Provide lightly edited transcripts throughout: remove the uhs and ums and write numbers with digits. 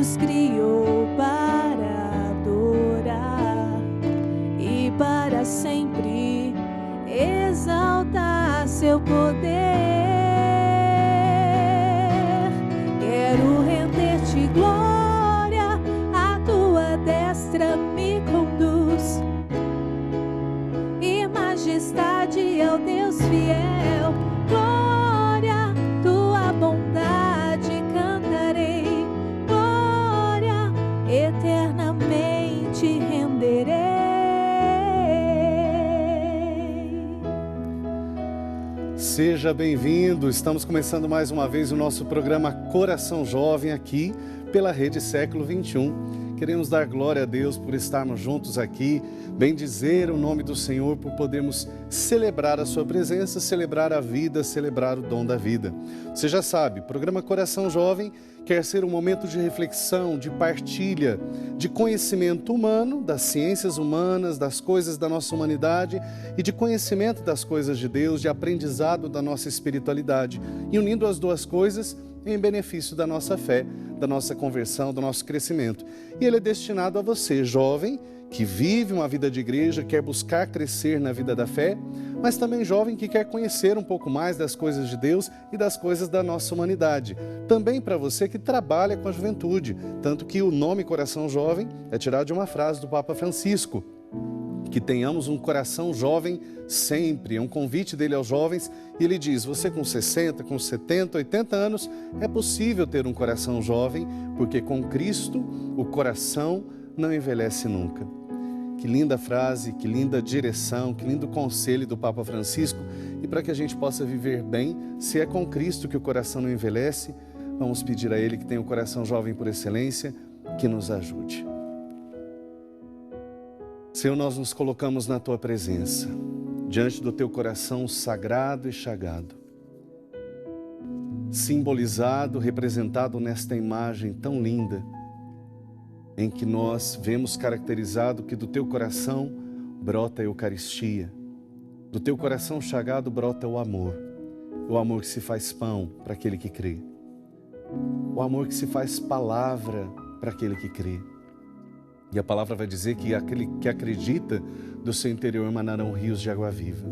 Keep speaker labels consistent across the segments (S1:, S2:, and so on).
S1: nos criou para adorar e para sempre exaltar seu poder. Quero render-te glória, a tua destra me conduz, e majestade ao Deus fiel. Glória, tua bondade cantarei, glória, eternamente renderei.
S2: Seja bem-vindo, estamos começando mais uma vez o nosso programa Coração Jovem aqui pela Rede Século XXI. Queremos dar glória a Deus por estarmos juntos aqui, bendizer o nome do Senhor, por podermos celebrar a sua presença, celebrar a vida, celebrar o dom da vida. Você já sabe, o programa Coração Jovem quer ser um momento de reflexão, de partilha, de conhecimento humano, das ciências humanas, das coisas da nossa humanidade e de conhecimento das coisas de Deus, de aprendizado da nossa espiritualidade, e unindo as duas coisas em benefício da nossa fé, da nossa conversão, do nosso crescimento. E ele é destinado a você, jovem, que vive uma vida de igreja, quer buscar crescer na vida da fé, mas também jovem que quer conhecer um pouco mais das coisas de Deus e das coisas da nossa humanidade. Também para você que trabalha com a juventude, tanto que o nome Coração Jovem é tirado de uma frase do Papa Francisco: que tenhamos um coração jovem sempre. É um convite dele aos jovens, e ele diz: você com 60, com 70, 80 anos, é possível ter um coração jovem, porque com Cristo o coração não envelhece nunca. Que linda frase, que linda direção, que lindo conselho do Papa Francisco. E para que a gente possa viver bem, se é com Cristo que o coração não envelhece, vamos pedir a Ele, que tem o coração jovem por excelência, que nos ajude. Senhor, nós nos colocamos na Tua presença, diante do Teu coração sagrado e chagado, simbolizado, representado nesta imagem tão linda, em que nós vemos caracterizado que do Teu coração brota a Eucaristia, do Teu coração chagado brota o amor que se faz pão para aquele que crê, o amor que se faz palavra para aquele que crê. E a palavra vai dizer que aquele que acredita, do seu interior emanarão rios de água viva.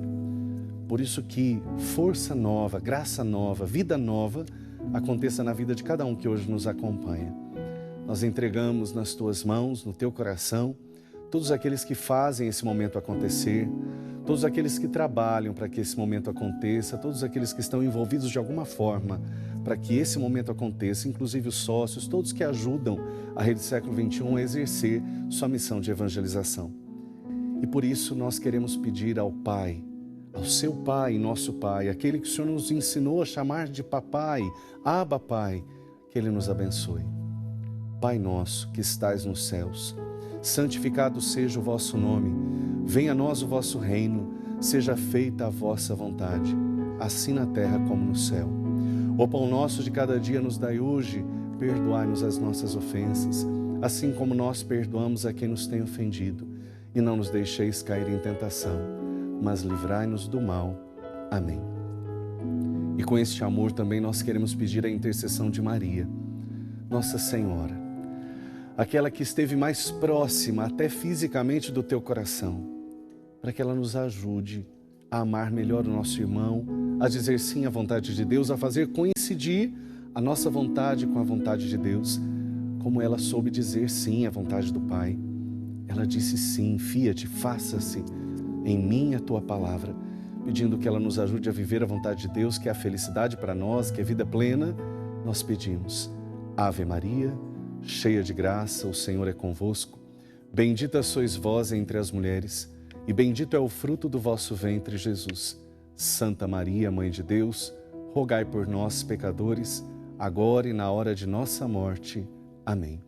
S2: Por isso que força nova, graça nova, vida nova aconteça na vida de cada um que hoje nos acompanha. Nós entregamos nas Tuas mãos, no Teu coração, todos aqueles que fazem esse momento acontecer, todos aqueles que trabalham para que esse momento aconteça, todos aqueles que estão envolvidos de alguma forma para que esse momento aconteça, inclusive os sócios, todos que ajudam a Rede Século XXI a exercer sua missão de evangelização. E por isso nós queremos pedir ao Pai, ao Seu Pai, nosso Pai, aquele que o Senhor nos ensinou a chamar de Papai, Abba Pai, que Ele nos abençoe. Pai nosso que estais nos céus, santificado seja o vosso nome, venha a nós o vosso reino, seja feita a vossa vontade, assim na terra como no céu. O pão nosso de cada dia nos dai hoje, perdoai-nos as nossas ofensas, assim como nós perdoamos a quem nos tem ofendido, e não nos deixeis cair em tentação, mas livrai-nos do mal. Amém. E com este amor também nós queremos pedir a intercessão de Maria, Nossa Senhora, aquela que esteve mais próxima até fisicamente do Teu coração, para que ela nos ajude a amar melhor o nosso irmão, a dizer sim à vontade de Deus, a fazer coincidir a nossa vontade com a vontade de Deus, como ela soube dizer sim à vontade do Pai. Ela disse sim: fiat, faça-se em mim a Tua palavra, pedindo que ela nos ajude a viver a vontade de Deus, que é a felicidade para nós, que é vida plena. Nós pedimos: Ave Maria, cheia de graça, o Senhor é convosco. Bendita sois vós entre as mulheres, e bendito é o fruto do vosso ventre, Jesus. Santa Maria, Mãe de Deus, rogai por nós, pecadores, agora e na hora de nossa morte. Amém.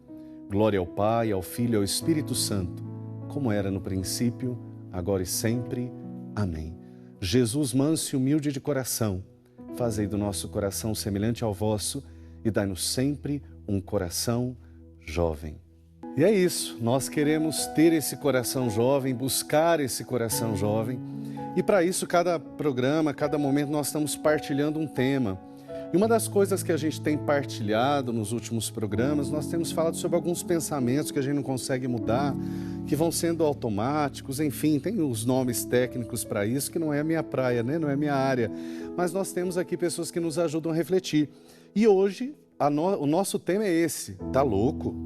S2: Glória ao Pai, ao Filho e ao Espírito Santo, como era no princípio, agora e sempre. Amém. Jesus, manso e humilde de coração, fazei do nosso coração semelhante ao vosso e dai-nos sempre um coração jovem. E é isso, nós queremos ter esse coração jovem, buscar esse coração jovem. E para isso, cada programa, cada momento, nós estamos partilhando um tema. E uma das coisas que a gente tem partilhado nos últimos programas, nós temos falado sobre alguns pensamentos que a gente não consegue mudar, que vão sendo automáticos, enfim, tem os nomes técnicos para isso, que não é a minha praia, né? Não é a minha área. Mas nós temos aqui pessoas que nos ajudam a refletir. E hoje, o nosso tema é esse, tá louco?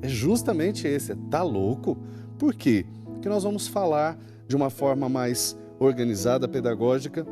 S2: É justamente esse, tá louco? Por quê? Porque nós vamos falar de uma forma mais organizada, pedagógica,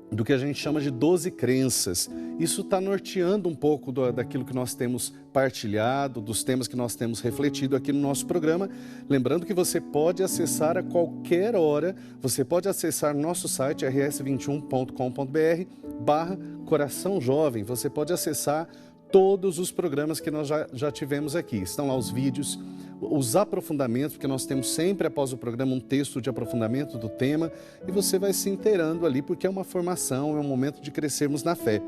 S2: do que a gente chama de 12 crenças. Isso está norteando um pouco daquilo que nós temos partilhado, dos temas que nós temos refletido aqui no nosso programa. Lembrando que você pode acessar a qualquer hora, você pode acessar nosso site rs21.com.br/Coração Jovem. Você pode acessar todos os programas que nós já tivemos aqui. Estão lá os vídeos, os aprofundamentos, porque nós temos sempre após o programa um texto de aprofundamento do tema e você vai se inteirando ali, porque é uma formação, é um momento de crescermos na fé.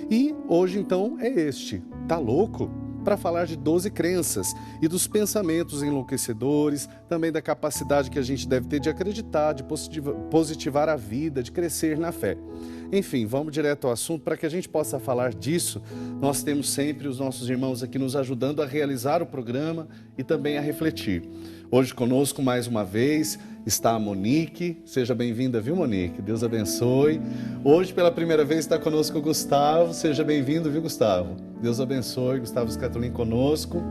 S2: E hoje então é este, tá louco? Para falar de 12 crenças e dos pensamentos enlouquecedores, também da capacidade que a gente deve ter de acreditar, de positivar a vida, de crescer na fé. Enfim, vamos direto ao assunto. Para que a gente possa falar disso, nós temos sempre os nossos irmãos aqui nos ajudando a realizar o programa e também a refletir. Hoje conosco, mais uma vez, está a Monique. Seja bem-vinda, viu, Monique? Deus abençoe. Hoje, pela primeira vez, está conosco o Gustavo. Seja bem-vindo, viu, Gustavo? Deus abençoe. Gustavo Scatolin conosco.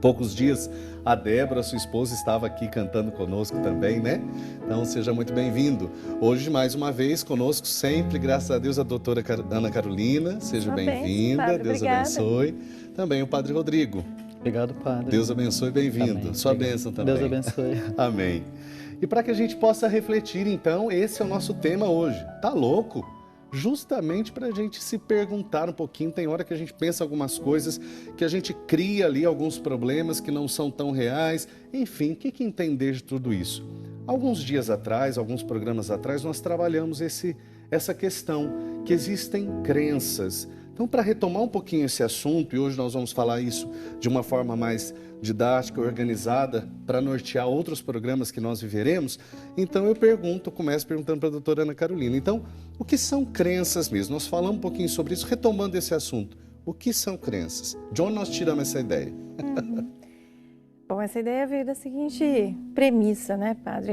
S2: Poucos dias, a Débora, sua esposa, estava aqui cantando conosco também, né? Então, seja muito bem-vindo. Hoje, mais uma vez, conosco sempre, graças a Deus, a doutora Ana Carolina. Seja bem-vinda. Deus abençoe. Também o Padre Rodrigo.
S3: Obrigado, Padre.
S2: Deus abençoe, bem-vindo. Sua bênção também.
S3: Deus abençoe.
S2: Amém. E para que a gente possa refletir, então, esse é o nosso tema hoje. Tá louco? Justamente para a gente se perguntar um pouquinho. Tem hora que a gente pensa algumas coisas, que a gente cria ali alguns problemas que não são tão reais. Enfim, o que entender de tudo isso? Alguns dias atrás, alguns programas atrás, nós trabalhamos essa questão, que existem crenças. Então, para retomar um pouquinho esse assunto, e hoje nós vamos falar isso de uma forma mais didática, organizada, para nortear outros programas que nós viveremos, então eu começo perguntando para a doutora Ana Carolina. Então, o que são crenças mesmo? Nós falamos um pouquinho sobre isso, retomando esse assunto. O que são crenças? De onde nós tiramos essa ideia?
S4: Bom, essa ideia veio da seguinte premissa, né, Padre?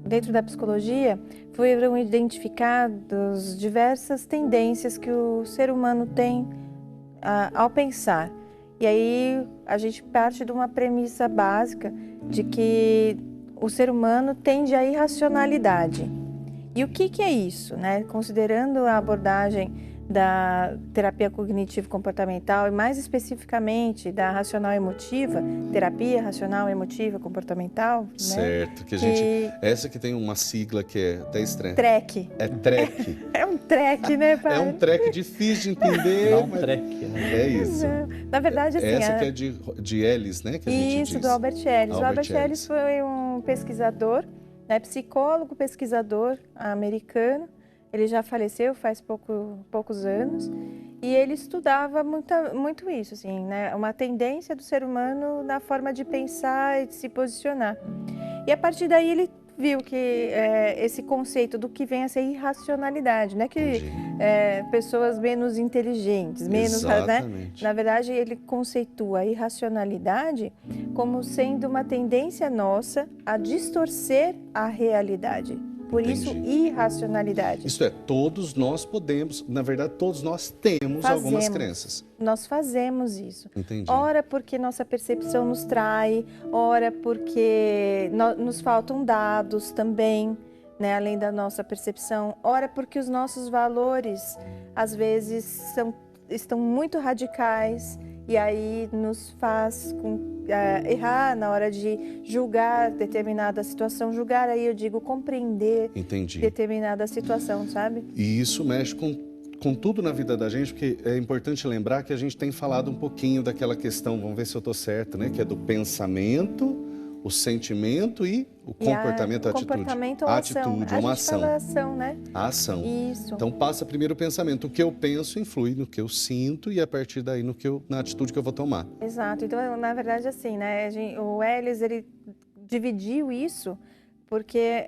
S4: Dentro da psicologia, foram identificadas diversas tendências que o ser humano tem ao pensar. E aí a gente parte de uma premissa básica de que o ser humano tende à irracionalidade. E o que é isso, né? Considerando a abordagem da terapia cognitivo-comportamental e mais especificamente da racional emotiva, terapia racional emotiva comportamental,
S2: certo, né? Essa que tem uma sigla que é até estranha.
S4: TREC.
S2: É TREC.
S4: É um TREC, né, pai?
S2: É um TREC difícil de entender.
S3: Não, mas... TREC, né?
S2: É isso.
S4: Na verdade, assim...
S2: Essa que é de Ellis, né? Que a gente
S4: isso,
S2: diz.
S4: do Albert Ellis. O Albert
S2: Ellis
S4: Ellis foi um pesquisador, né, psicólogo, pesquisador americano. Ele já faleceu faz poucos anos e ele estudava muito isso, assim, né? Uma tendência do ser humano na forma de pensar e de se posicionar. E a partir daí ele viu que esse conceito do que vem a ser irracionalidade, né? Que pessoas menos inteligentes, menos, né? Na verdade, ele conceitua a irracionalidade como sendo uma tendência nossa a distorcer a realidade. Por isso, irracionalidade.
S2: Isso é, todos nós podemos, na verdade, todos nós temos algumas crenças.
S4: Nós fazemos isso.
S2: Entendi.
S4: Ora porque nossa percepção nos trai, ora porque nos faltam dados também, né, além da nossa percepção, ora porque os nossos valores, às vezes, estão muito radicais e aí nos faz errar na hora de julgar determinada situação. Julgar, aí eu digo compreender determinada situação, sabe?
S2: E isso mexe com tudo na vida da gente, porque é importante lembrar que a gente tem falado um pouquinho daquela questão, vamos ver se eu estou certo, né? Que é do pensamento, o sentimento e o comportamento, a atitude.
S4: Comportamento ou ação.
S2: Atitude, uma ação.
S4: Fala ação, né?
S2: A ação.
S4: Isso.
S2: Então passa primeiro o pensamento. O que eu penso influi no que eu sinto e a partir daí na atitude que eu vou tomar.
S4: Exato. Então, na verdade, assim, né? O Ellis, ele dividiu isso porque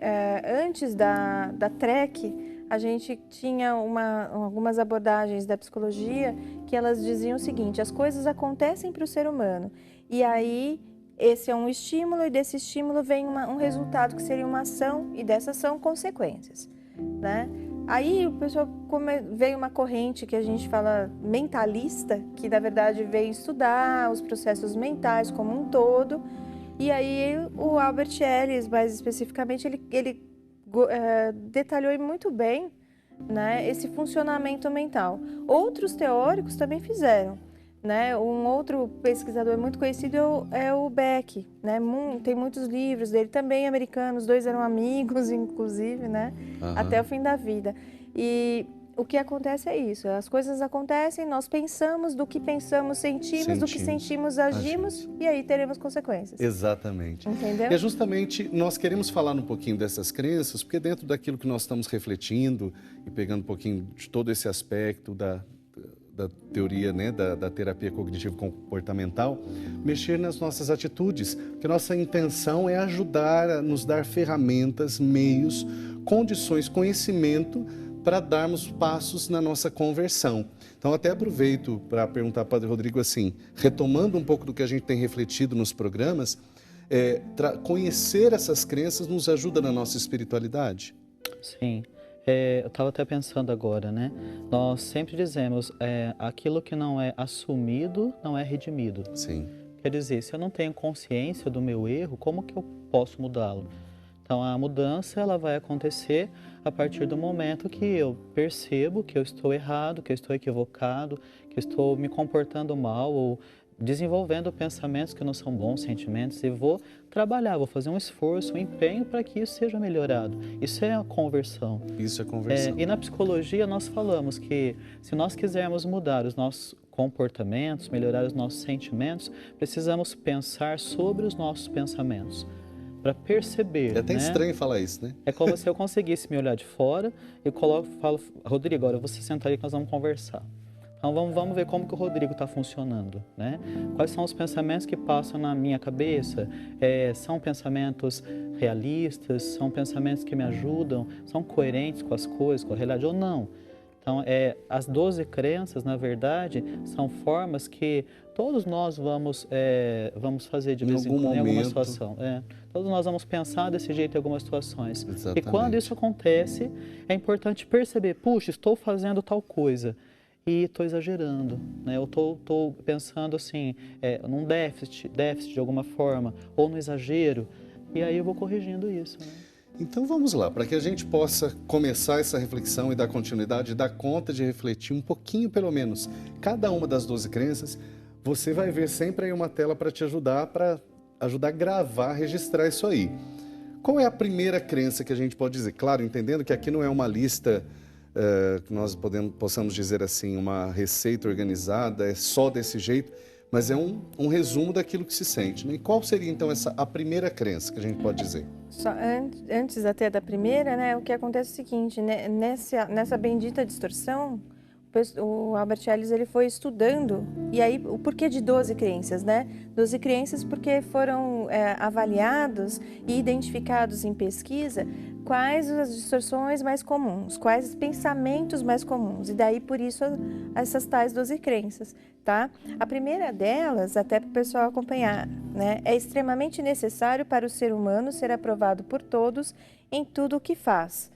S4: antes da TREC, a gente tinha algumas abordagens da psicologia que elas diziam o seguinte: as coisas acontecem para o ser humano, e aí esse é um estímulo, e desse estímulo vem um resultado que seria uma ação, e dessa ação consequências, né? Aí o pessoal veio uma corrente que a gente fala mentalista, que na verdade veio estudar os processos mentais como um todo, e aí o Albert Ellis, mais especificamente, ele detalhou muito bem, né, esse funcionamento mental. Outros teóricos também fizeram, né? Um outro pesquisador muito conhecido é o Beck, né? Tem muitos livros dele, também americanos, os dois eram amigos, inclusive, né? Até o fim da vida. E o que acontece é isso, as coisas acontecem, nós pensamos, do que pensamos, sentimos, do que sentimos, agimos, e aí teremos consequências.
S2: Exatamente.
S4: Entendeu?
S2: E é justamente, nós queremos falar um pouquinho dessas crenças, porque dentro daquilo que nós estamos refletindo e pegando um pouquinho de todo esse aspecto da teoria, né, da terapia cognitivo-comportamental, mexer nas nossas atitudes, porque nossa intenção é ajudar a nos dar ferramentas, meios, condições, conhecimento para darmos passos na nossa conversão. Então, até aproveito para perguntar ao Padre Rodrigo assim, retomando um pouco do que a gente tem refletido nos programas, conhecer essas crenças nos ajuda na nossa espiritualidade?
S3: Sim. Eu estava até pensando agora, né? Nós sempre dizemos, aquilo que não é assumido não é redimido.
S2: Sim.
S3: Quer dizer, se eu não tenho consciência do meu erro, como que eu posso mudá-lo? Então, a mudança ela vai acontecer a partir do momento que eu percebo que eu estou errado, que eu estou equivocado, que eu estou me comportando mal ou desenvolvendo pensamentos que não são bons, sentimentos, e vou trabalhar, vou fazer um esforço, um empenho para que isso seja melhorado. Isso é a conversão.
S2: Isso é conversão.
S3: E na psicologia nós falamos que se nós quisermos mudar os nossos comportamentos, melhorar os nossos sentimentos, precisamos pensar sobre os nossos pensamentos, para perceber.
S2: É até
S3: né?
S2: estranho falar isso, né?
S3: É como se eu conseguisse me olhar de fora e falo, Rodrigo, agora você sentar aí que nós vamos conversar. Então vamos ver como que o Rodrigo está funcionando, né? Quais são os pensamentos que passam na minha cabeça? São pensamentos realistas? São pensamentos que me ajudam? São coerentes com as coisas, com a realidade ou não? Então, as 12 crenças, na verdade, são formas que todos nós vamos fazer de vez em quando, em alguma situação. Todos nós vamos pensar desse jeito em algumas situações.
S2: Exatamente.
S3: E quando isso acontece, é importante perceber, puxa, estou fazendo tal coisa e estou exagerando, né? Eu estou pensando assim, num déficit de alguma forma, ou no exagero, e aí eu vou corrigindo isso, né?
S2: Então vamos lá, para que a gente possa começar essa reflexão e dar continuidade, dar conta de refletir um pouquinho pelo menos cada uma das 12 crenças, você vai ver sempre aí uma tela para te ajudar, a gravar, registrar isso aí. Qual é a primeira crença que a gente pode dizer? Claro, entendendo que aqui não é uma lista, que nós possamos dizer assim, uma receita organizada, é só desse jeito, mas é um resumo daquilo que se sente, né? E qual seria então a primeira crença que a gente pode dizer?
S4: Só antes até da primeira, né, o que acontece é o seguinte, né, nessa bendita distorção, o Albert Ellis ele foi estudando, e aí o porquê de 12 crenças, né? 12 crenças porque foram avaliados e identificados em pesquisa quais as distorções mais comuns, quais os pensamentos mais comuns, e daí por isso essas tais 12 crenças, tá? A primeira delas, até para o pessoal acompanhar, né? É extremamente necessário para o ser humano ser aprovado por todos em tudo o que faz.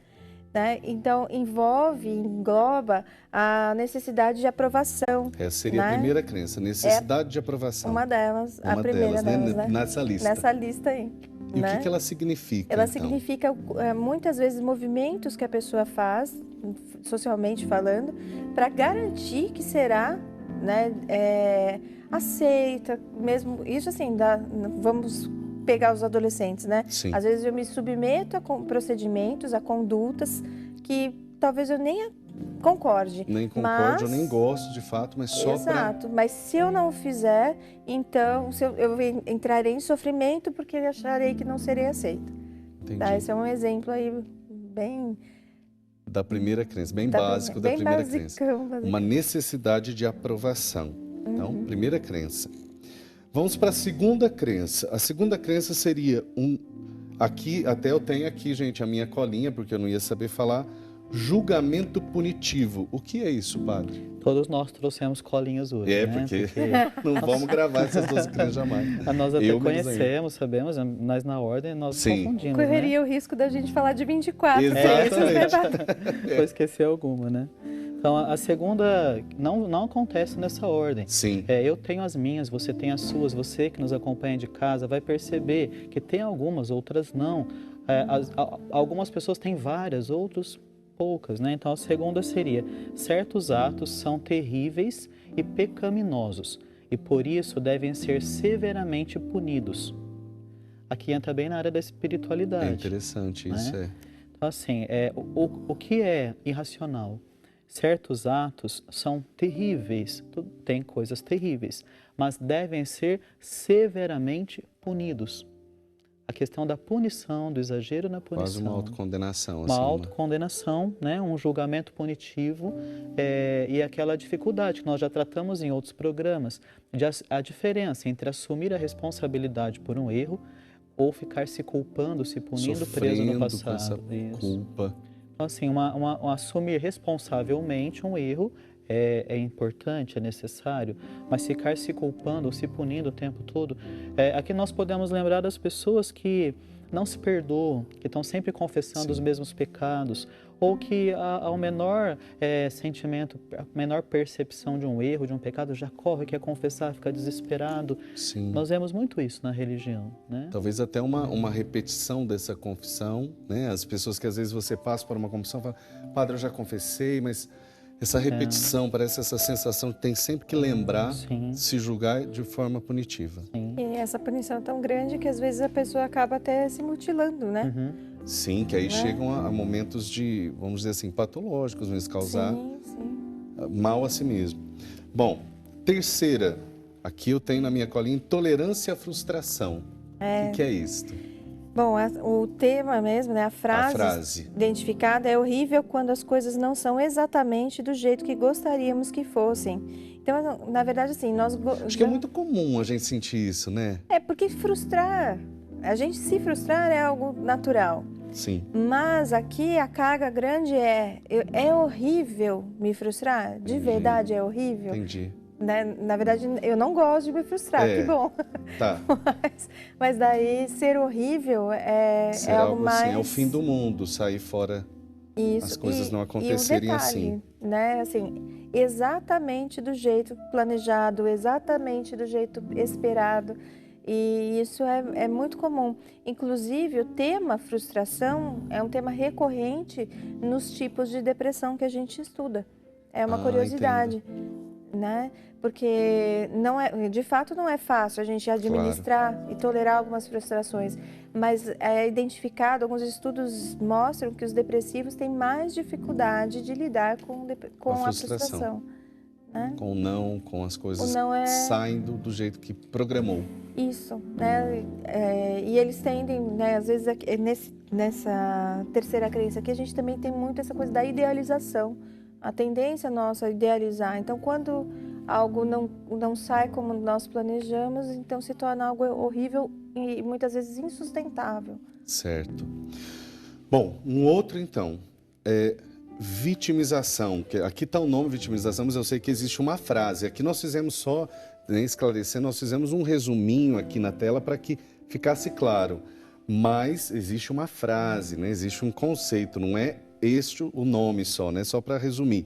S4: Né? Então, engloba a necessidade de aprovação.
S2: Essa seria a primeira crença, necessidade de aprovação.
S4: Uma delas, a primeira delas, né?
S2: Nessa lista.
S4: Nessa lista aí.
S2: E
S4: né?
S2: o que ela significa?
S4: Ela
S2: então?
S4: significa, muitas vezes, movimentos que a pessoa faz, socialmente falando, para garantir que será, né, aceita, mesmo, isso assim, vamos pegar os adolescentes, né?
S2: Sim.
S4: Às vezes eu me submeto a procedimentos, a condutas que talvez eu nem concorde.
S2: Nem concorde, eu nem gosto de fato, mas só para...
S4: Exato, mas se eu não o fizer, então eu entrarei em sofrimento porque acharei que não serei aceita.
S2: Entendi.
S4: Tá? Esse é um exemplo aí bem...
S2: Da primeira crença, bem básico da primeira crença.
S4: Basicão.
S2: Uma necessidade de aprovação. Então, primeira crença. Vamos para a segunda crença. A segunda crença seria aqui, até eu tenho aqui, gente, a minha colinha, porque eu não ia saber falar, julgamento punitivo. O que é isso, padre?
S3: Todos nós trouxemos colinhas hoje, né?
S2: Porque não vamos gravar essas 12 crianças jamais.
S3: Nós até
S2: Eu
S3: conhecemos, sabemos, mas na ordem nós
S2: Sim.
S3: confundimos,
S4: Correria
S3: né?
S4: o risco da gente falar de 24.
S2: Exatamente.
S3: Vou esquecer alguma, né? Então, a segunda não acontece nessa ordem.
S2: Sim.
S3: Eu tenho as minhas, você tem as suas, você que nos acompanha de casa vai perceber que tem algumas, outras não. Algumas pessoas têm várias, outros poucas, né? Então, a segunda seria: certos atos são terríveis e pecaminosos e por isso devem ser severamente punidos. Aqui entra bem na área da espiritualidade.
S2: É interessante isso,
S3: né? Então, assim, o que é irracional? Certos atos são terríveis, tem coisas terríveis, mas devem ser severamente punidos. A questão da punição, do exagero na punição.
S2: Quase uma autocondenação.
S3: Uma
S2: assim,
S3: autocondenação, né? Um julgamento punitivo e aquela dificuldade que nós já tratamos em outros programas, a diferença entre assumir a responsabilidade por um erro ou ficar se culpando, se punindo, preso no passado.
S2: Com essa culpa.
S3: Então, assim, assumir responsavelmente um erro é importante, é necessário, mas ficar se culpando ou se punindo o tempo todo. Aqui nós podemos lembrar das pessoas que não se perdoam, que estão sempre confessando os mesmos pecados, ou que ao menor sentimento, a menor percepção de um erro, de um pecado, já corre, quer confessar, fica desesperado.
S2: Sim.
S3: Nós vemos muito isso na religião, né?
S2: Talvez até uma repetição dessa confissão, né? As pessoas que às vezes você passa por uma confissão e fala: padre, eu já confessei, mas essa repetição, parece essa sensação de tem sempre que lembrar, se julgar de forma punitiva.
S3: Sim.
S4: E essa punição é tão grande que às vezes a pessoa acaba até se mutilando, né?
S2: Sim, que aí chegam a momentos de, vamos dizer assim, patológicos, mesmo, causar mal a si mesmo. Bom, terceira, aqui eu tenho na minha colinha, intolerância à frustração. O que é isto?
S4: Bom, o tema mesmo, né? A frase identificada é: horrível quando as coisas não são exatamente do jeito que gostaríamos que fossem. Então, na verdade, assim, nós...
S2: Acho que é muito comum a gente sentir isso, né?
S4: Porque a gente se frustrar é algo natural.
S2: Sim.
S4: Mas aqui a carga grande é horrível me frustrar? De verdade é horrível?
S2: Entendi.
S4: Né? Na verdade, eu não gosto de me frustrar, que bom.
S2: Tá.
S4: Mas daí ser horrível é algo mais...
S2: Assim, é o fim do mundo, sair fora, as coisas não acontecerem assim.
S4: Né? Assim, exatamente do jeito planejado, exatamente do jeito esperado. E isso é muito comum. Inclusive, o tema frustração é um tema recorrente nos tipos de depressão que a gente estuda. É uma curiosidade. Né? Porque de fato não é fácil a gente administrar e tolerar algumas frustrações, mas é identificado, alguns estudos mostram que os depressivos têm mais dificuldade de lidar com a frustração. Né?
S2: Com o não, com as coisas saindo do jeito que programou.
S4: Isso, né? E eles tendem, né, às vezes, nessa terceira crença aqui, a gente também tem muito essa coisa da idealização. A tendência nossa é idealizar. Então, quando algo não sai como nós planejamos, então se torna algo horrível e muitas vezes insustentável.
S2: Certo. Bom, um outro então é vitimização. Que aqui está o nome vitimização, mas eu sei que existe uma frase. Aqui nós fizemos só, esclarecendo, nós fizemos um resuminho aqui na tela para que ficasse claro. Mas existe uma frase, né? Existe um conceito, não é este o nome só, né? Só para resumir.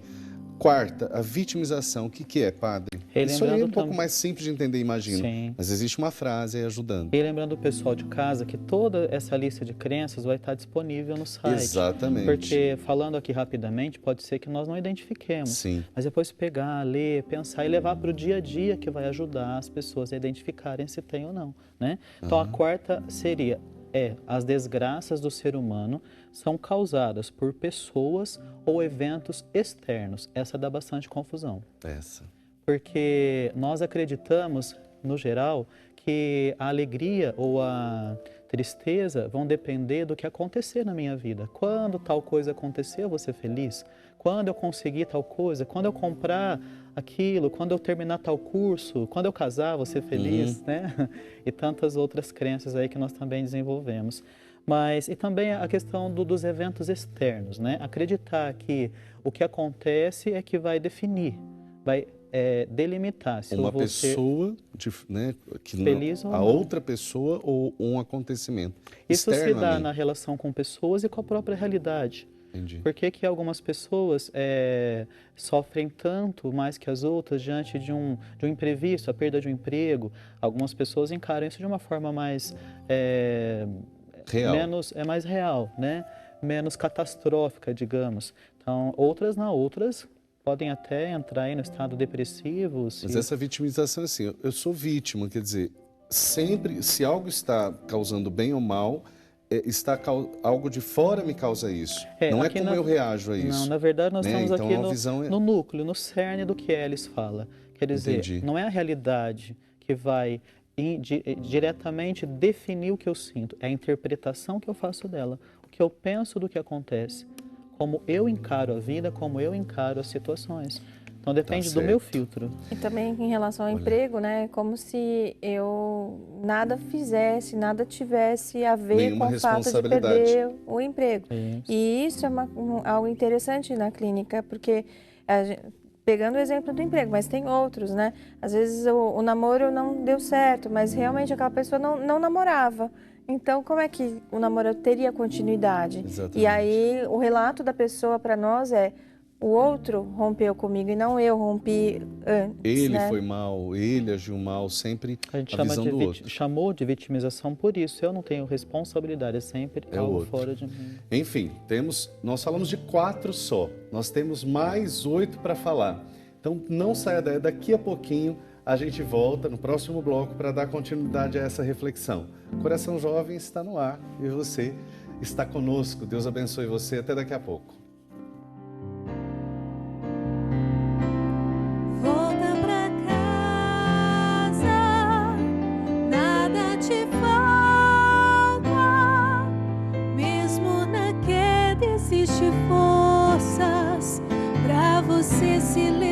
S2: Quarta, a vitimização. O que é, padre? Isso aí é um pouco mais simples de entender, imagino.
S3: Sim.
S2: Mas existe uma frase aí ajudando.
S3: E lembrando o pessoal de casa que toda essa lista de crenças vai estar disponível no site.
S2: Exatamente.
S3: Porque, falando aqui rapidamente, pode ser que nós não identifiquemos.
S2: Sim.
S3: Mas depois pegar, ler, pensar e levar para o dia a dia, que vai ajudar as pessoas a identificarem se tem ou não, né? Então, a quarta seria... as desgraças do ser humano são causadas por pessoas ou eventos externos. Essa dá bastante confusão. Porque nós acreditamos, no geral, que a alegria ou a tristeza vão depender do que acontecer na minha vida. Quando tal coisa acontecer, eu vou ser feliz. Quando eu conseguir tal coisa, quando eu comprar aquilo, quando eu terminar tal curso, quando eu casar, vou ser feliz, né? E tantas outras crenças aí que nós também desenvolvemos. Mas, e também a questão dos eventos externos, né? Acreditar que o que acontece é que vai definir, vai delimitar se
S2: Uma
S3: eu vou ser
S2: pessoa, né, que
S3: feliz ou
S2: a
S3: não.
S2: outra pessoa ou um acontecimento.
S3: Isso se dá
S2: Externamente.
S3: na relação com pessoas e com a própria realidade.
S2: Entendi.
S3: Por que que algumas pessoas sofrem tanto mais que as outras diante de um imprevisto, a perda de um emprego? Algumas pessoas encaram isso de uma forma mais
S2: Real.
S3: mais real, né? Menos catastrófica, digamos. Então, outras não, outras podem até entrar aí no estado depressivo.
S2: Mas essa vitimização é assim, eu sou vítima, quer dizer, sempre, se algo está causando bem ou mal, algo de fora me causa isso. Não é
S3: aqui
S2: como eu reajo a isso.
S3: Não, na verdade nós
S2: né?
S3: estamos
S2: Então,
S3: aqui
S2: a visão
S3: no núcleo, no cerne do que Ellis fala. Quer dizer,
S2: Entendi.
S3: não é a realidade que vai diretamente definir o que eu sinto, é a interpretação que eu faço dela, o que eu penso do que acontece, como eu encaro a vida, como eu encaro as situações. Então depende do meu filtro.
S4: E também em relação ao emprego, né? Como se eu nada fizesse, nada tivesse a ver
S2: Nenhuma
S4: com o fato de perder o emprego.
S3: Isso.
S4: E isso é algo interessante na clínica, porque pegando o exemplo do emprego, mas tem outros, né? Às vezes o namoro não deu certo, mas realmente aquela pessoa não namorava. Então, como é que o namoro teria continuidade?
S2: Exatamente.
S4: E aí, o relato da pessoa para nós é: o outro rompeu comigo e não eu rompi antes.
S2: Ele
S4: né?
S2: foi mal, ele agiu mal, sempre
S3: A gente
S2: a visão do outro.
S3: chamou de vitimização por isso. Eu não tenho responsabilidade, é sempre
S2: É o
S3: algo
S2: outro.
S3: fora de mim.
S2: Enfim, nós falamos de 4 só. Nós temos mais 8 para falar. Então não saia daí, daqui a pouquinho a gente volta no próximo bloco para dar continuidade a essa reflexão. Coração Jovem está no ar e você está conosco. Deus abençoe você. Até daqui a pouco.
S1: Volta pra casa, nada te falta, mesmo na queda existe forças pra você se levantar.